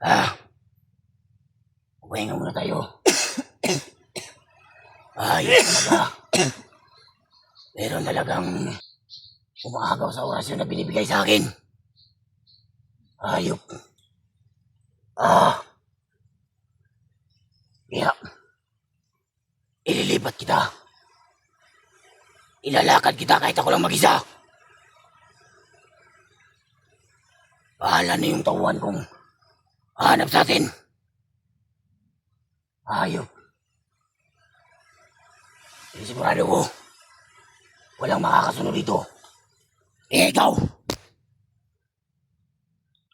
Ah, Magpahinga muna tayo. Ayos talaga. Meron talagang umaagaw sa orasyon na binibigay sa akin. Ayop. Kaya, ililipat kita. Ilalakad kita kahit ako lang mag-isa. Bahala na yung tauhan kong hanap sa atin. Ayop. Sigurado ko, walang makakasunod dito. Ikaw,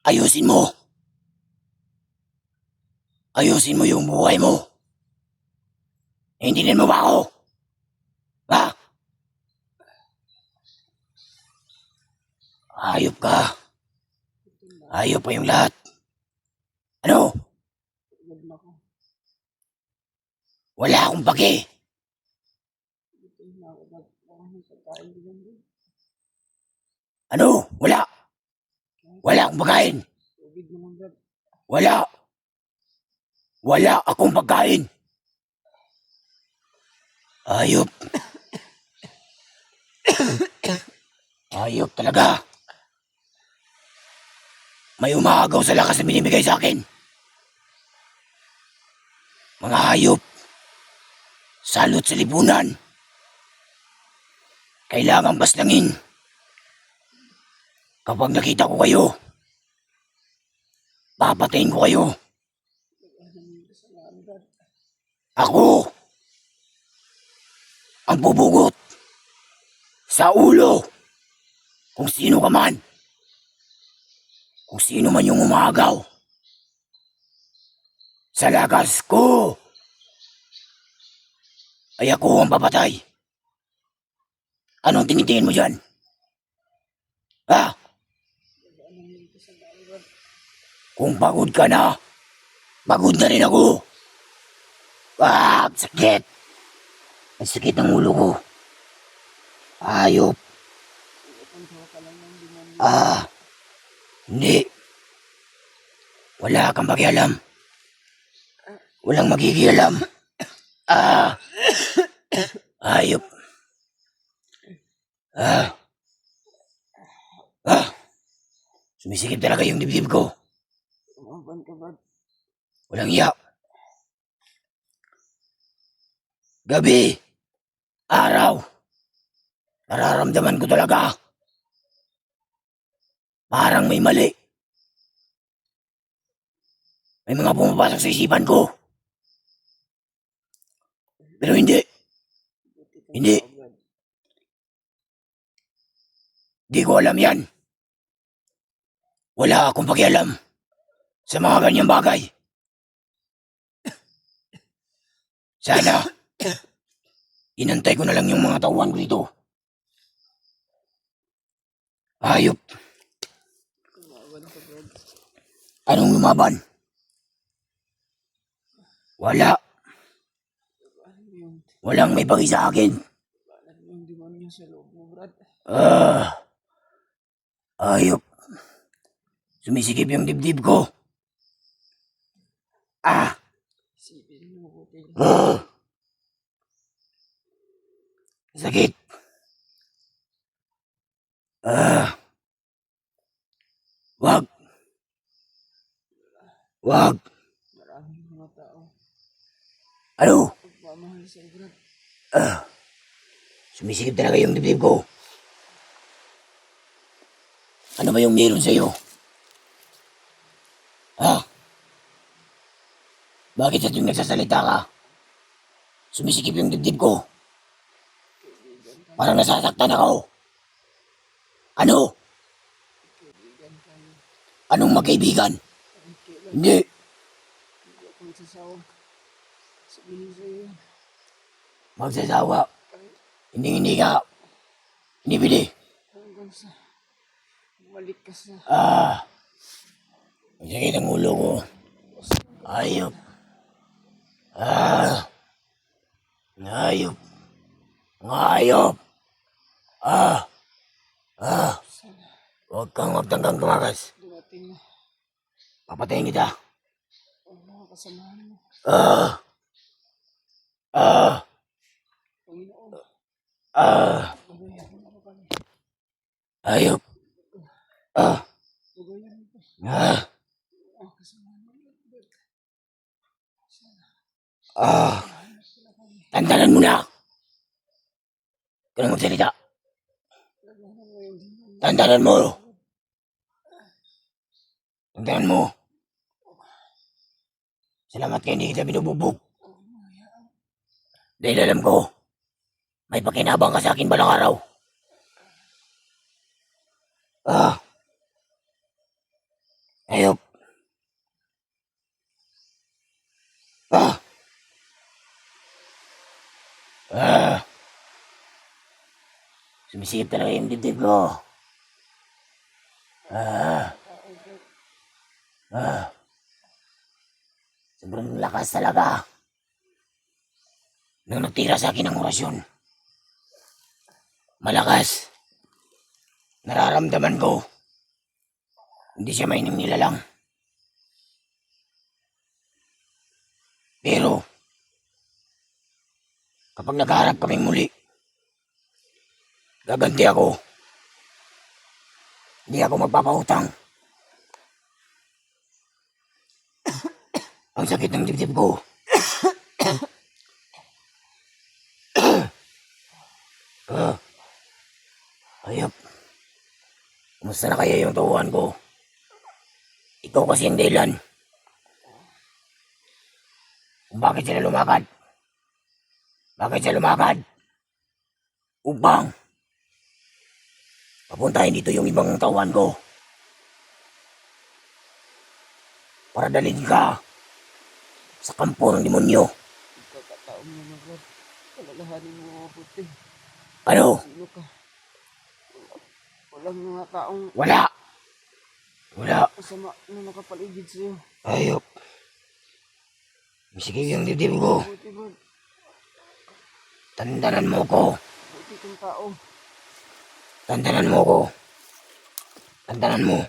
ayusin mo. Ayusin mo yung buhay mo. Hindihin mo ba ako? Ha? Ayop ka. Ayop pa yung lahat. Ano? Wala akong pake. Ano? Wala. Wala akong pagkain. Wala. Wala akong pagkain. Ayop. Ayop talaga. May umaagaw sa lakas na binibigay sa akin. Mga hayop. Salot sa lipunan. Kailangang baslangin. Kapag nakita ko kayo, papatayin ko kayo. Ako ang bubugot sa ulo kung sino ka man. Kung sino man yung umaagaw sa lakas ko, ay ako ang papatay. Anong tinitingin mo dyan? Ha? Kung pagod ka na, pagod na rin ako. Sakit. Ang sakit ng ulo ko. Ayop. Hindi. Wala kang pakialam. Walang magigialam. Ayop. Sumisikip talaga yung dibdib ko. Walang iyak. Gabi. Araw. Nararamdaman ko talaga. Parang may mali. May mga pumapasok sa isipan ko. Pero hindi. Hindi. Di ko alam yan. Wala akong pakialam sa mga ganyang bagay. Sana, inantay ko na lang yung mga tauhan ko dito. Ayop. Anong lumaban? Wala. Walang may pagi sa akin. Ayop. Sumisikip yung dibdib ko. Sakit. Wag. Wag. Ano? Sumisikip talaga yung dibdib ko. Ano ba yung meron sa'yo? Bakit sa tuwing nagsasalita ka, sumisikip yung dibdib ko? Parang nasasaktan ako. Ano? Anong magkaibigan? Hindi. Magsasawa. Hindi ka. Inibili. Balik ka sa... Ang sakit ang ulo ko. Ayop. Ayop. Ayop. Huwag kang magtanggang tumakas. Papatayin kita. kasamahan mo. Ah, ah, Panginoon, ah, gagayahin mo kami. ayop. Ah, Gagayahin mo pa. ah, Ang kasamahan mo. ah. Hanap sila kami. Tandanan mo na. Kailangan magsalita. Lagahan mo yung demon. Tandanan mo. Tandanan mo. Salamat kayo hindi kita binububog. Dahil alam ko, may pakinabang ka sa akin balang araw. Ah, ayop. Ah, ah. Sumisikip talaga yung dibdib ko. Ah, ah. Sobrang lakas talaga. Nung nagtira sa akin ang orasyon. Malakas. Nararamdaman ko. Hindi siya mainim nilalang. Pero, kapag nagharap kaming muli, gaganti ako. Hindi ako magpapautang. Ang sakit ng dibdib ko. Ah, ayop. Kumusta na kaya yung tuwan ko? Ikaw kasi ang dahilan. Kung bakit sila lumakad. Bakit sila lumakad? Upang papuntahin dito yung ibang tawan ko. Para dalhin ka sa kampo ng demonyo. Pagkakataon mo na, Lord. Palagahanin mo mga puti. Ano? Sino ka? Walang mga taong Wala. Wala. masama na nakapaligid sa'yo. Ayop. Misigil yung dibdib ko. Buti, Lord. Tandanan mo ko. Buti kang tao. Tandanan mo ko. Tandanan mo.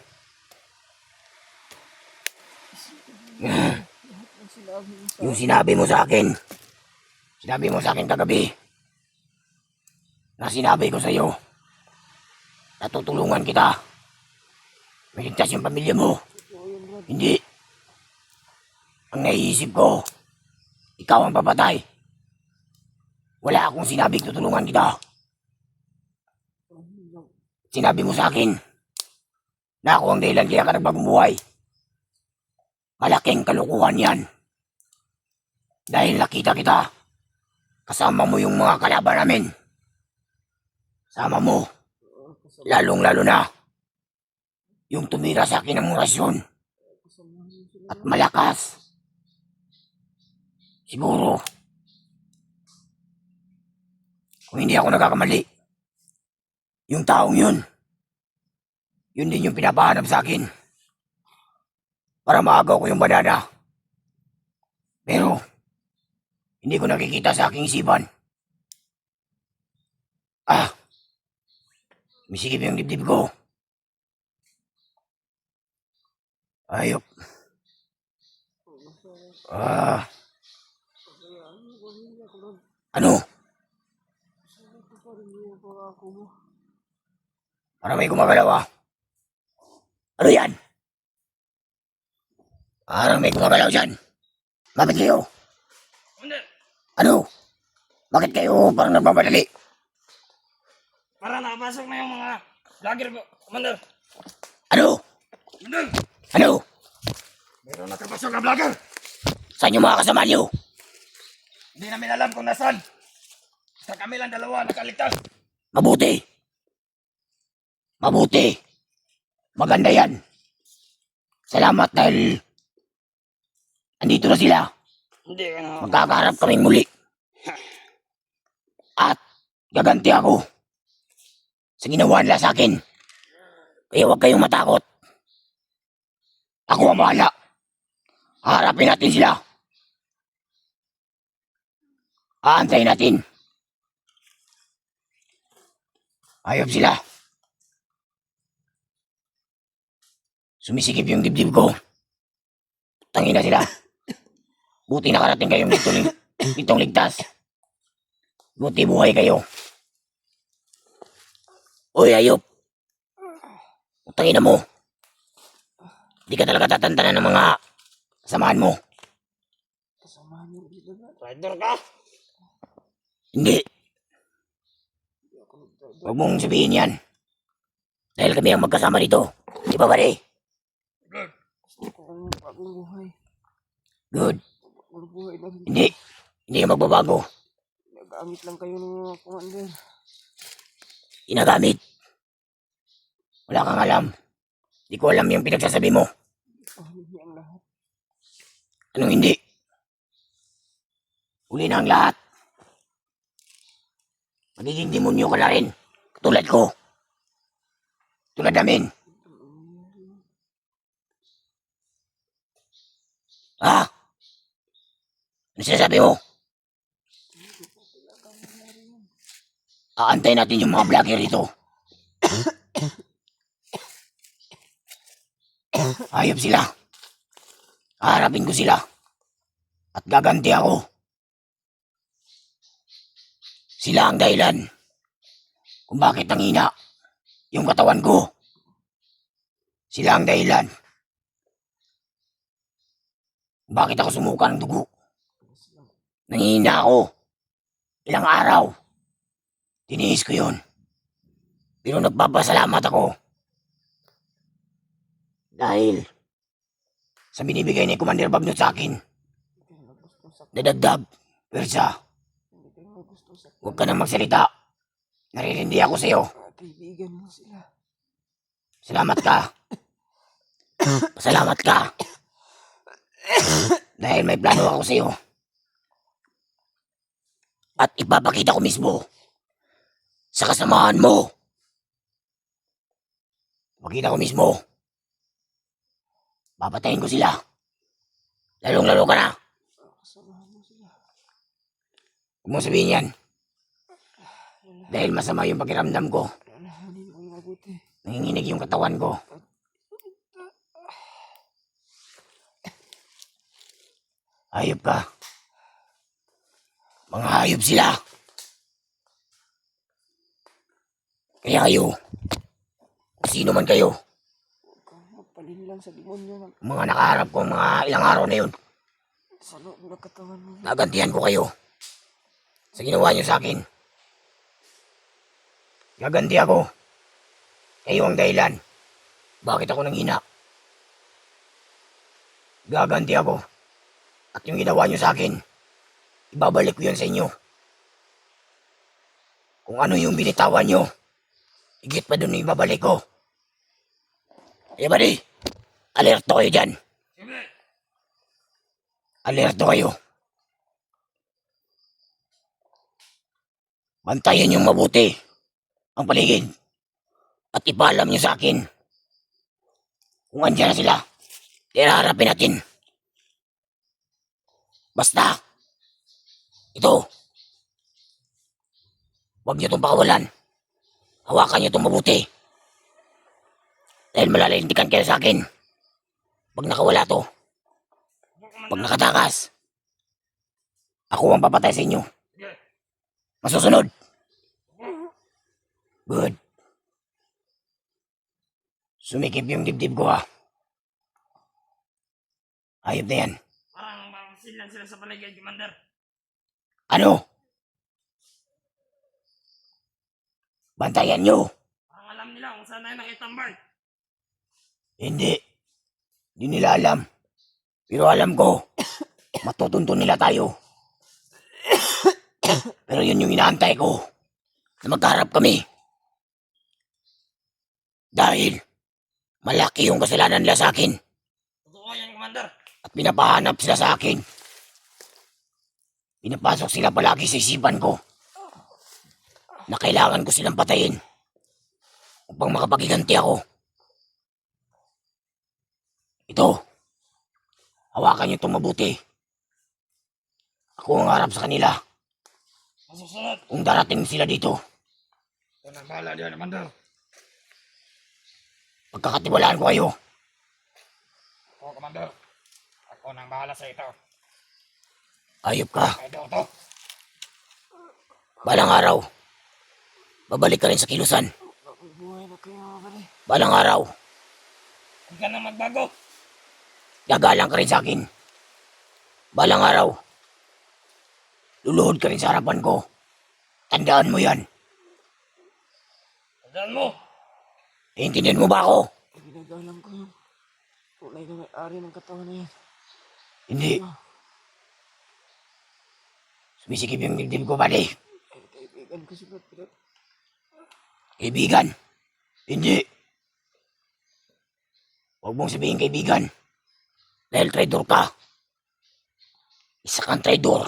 Ang sinabi mo sa Yung sinabi mo sa akin. Sinabi mo sa akin kagabi. Na sinabi ko sa iyo. Natutulungan kita. Maligtas yung pamilya mo. totoo yan, Lord. Hindi. Ang naiisip ko. Ikaw ang papatay. Wala akong sinabing tutulungan kita. Sinabi mo sa akin na ako ang dahilan kaya ka nagbagong buhay. Malaking kalukuhan yan. Dahil nakita kita. Kasama mo yung mga kalaban namin. Sama mo. Lalong-lalo na. Yung tumira sa akin ng orasyon. At malakas. Siguro. Kung hindi ako nagkakamali. Yung taong yun. Yun din yung pinapahanap sa akin. Para maagaw ko yung banana. Pero, hindi ko nakikita sa aking isipan. Ah! Misikip yung dibdib ko. Ayop. Ah! Ano? Para may gumagalaw ah. Ano yan? Parang may gumagalaw dyan. Bakit kayo? Ano? Bakit kayo parang nagmamadali? Para nakapasok na yung mga vlogger ko, Commander. Ano? Commander! Ano? Meron nakapasok na vlogger! Saan yung mga kasama niyo? Hindi namin alam kung nasaan. Basta kami lang dalawa nakaligtas. Mabuti. Mabuti. Maganda yan. Salamat dahil andito na sila. Hindi ka na. Magkakaharap kaming muli. At gaganti ako sa ginawa nila sa akin. Kaya huwag kayong matakot. Ako ang bahala. Haharapin natin sila. Aantayin natin. Ayop sila. Sumisikip yung dibdib ko. Tangina sila. Buti nakarating kayong ditong ligtas. Buti buhay kayo. Uy, ayop. Utangin na mo. Di ka talaga tatantanan ng mga samahan mo. Kasamahan mo dito na. Rider ka! Hindi. Hindi ako nagdadala. Huwag mong sabihin yan. Dahil kami ang magkasama dito. Di ba, pare? Good. Gusto ko ang bagong buhay. Good. Bagong buhay na rin. Hindi. Hindi ka magbabago. Nagamit lang kayo ng mga commander. Ginagamit. Wala kang alam. Di ko alam yung pinagsasabi mo. Paano niya ang lahat? Anong hindi? Uli na ang lahat. Magiging demonyo ka na rin. Katulad ko. Tulad namin. Ah? Ano sinasabi mo? Aantayin natin yung mga vlogger dito. Hayop sila. Haharapin ko sila. At gaganti ako. Sila ang dahilan kung bakit nangina yung katawan ko. Sila ang dahilan kung bakit ako sumuka ng dugo. Nangihina ako. Ilang araw. Tiniis ko yun. Pero nagpapasalamat ako. Dahil sa binibigay ni Commander Bagnot sa akin, Hindi kayo nagustong saktan. dadagdag, persa, Hindi kayo nagustong saktan. huwag ka nang magsalita. Naririndi ako sa'yo. Mga kaibigan mo sila. Salamat ka. Pasalamat ka. Dahil may plano ako sa'yo. At ipapakita ko mismo sa kasamahan mo. Pakita ko mismo. Papatayin ko sila. Lalong-lalo ka na. Kasamahan mo sila. Huwag mong sabihin yan. Dahil masama yung pakiramdam ko. Lalahanin mo yung mabuti. Nanginginig yung katawan ko. Hayop ka. Mga hayop sila. Kaya kayo, sino man kayo, Huwag kang magpalinlang sa demonyo. mga nakaharap ko mga ilang araw na yun, Sa loob ng katawan mo. gagantihan ko kayo sa ginawa nyo sa akin. Gaganti ako. Kayo ang dahilan. Bakit ako nanghina? Gaganti ako. At yung ginawa nyo sa akin, ibabalik ko yun sa inyo. Kung ano yung binitawan nyo, higit pa dun yung ibabalik ko. Eh, buddy, alerto kayo dyan. Sige! Alerto kayo. Bantayan yung mabuti ang paligid. At ipaalam nyo sa akin kung andyan na sila. Harapin natin. Basta, ito, huwag nyo itong pakawalan. Hawakan nyo itong mabuti. Dahil malalaintikan kayo sa akin. Pag nakawala to, pag nakatakas, ako ang papatay sa inyo. Sige! Masusunod. Good. Sumikip yung dibdib ko, ha. Ayop na yan. Parang mamasin lang sila sa paligid, Commander. Ano? Bantayan nyo. Parang alam nila kung saan tayo nakitambay. Hindi. Hindi nila alam. Pero alam ko, matutuntun nila tayo. Pero yun yung inaantay ko, na magkaharap kami. Dahil malaki yung kasalanan nila sa akin Totoo yan, Commander. at pinapahanap sila sa akin. Pinapasok sila palagi sa isipan ko na kailangan ko silang patayin upang makapagiganti ako. Ito, hawakan niyo itong mabuti. Ako ang harap sa kanila Masusunod. kung darating sila dito. Ito na bahala diyan, Commander. Pagkakatiwalaan ko kayo. Ako, Commander. Ako nang bahala sa ito. Ayop ka. Ito to. Balang araw, babalik ka rin sa kilusan. Buhay na kayo mga pare. Balang araw, Huwag ka na magbago. gagalang ka rin sa akin. Balang araw, luluhod ka rin sa harapan ko. Tandaan mo yan. Tandaan mo. Iintindihan mo ba ako? Ginagalang ko yung tunay na may-ari ng katawan na yan. Hindi. Sumisikip yung dibdib ko, buddy. Ay, kaibigan ko si Brad. Kaibigan. Hindi. Huwag mong sabihin kaibigan. Dahil traitor ka. Isa kang traitor.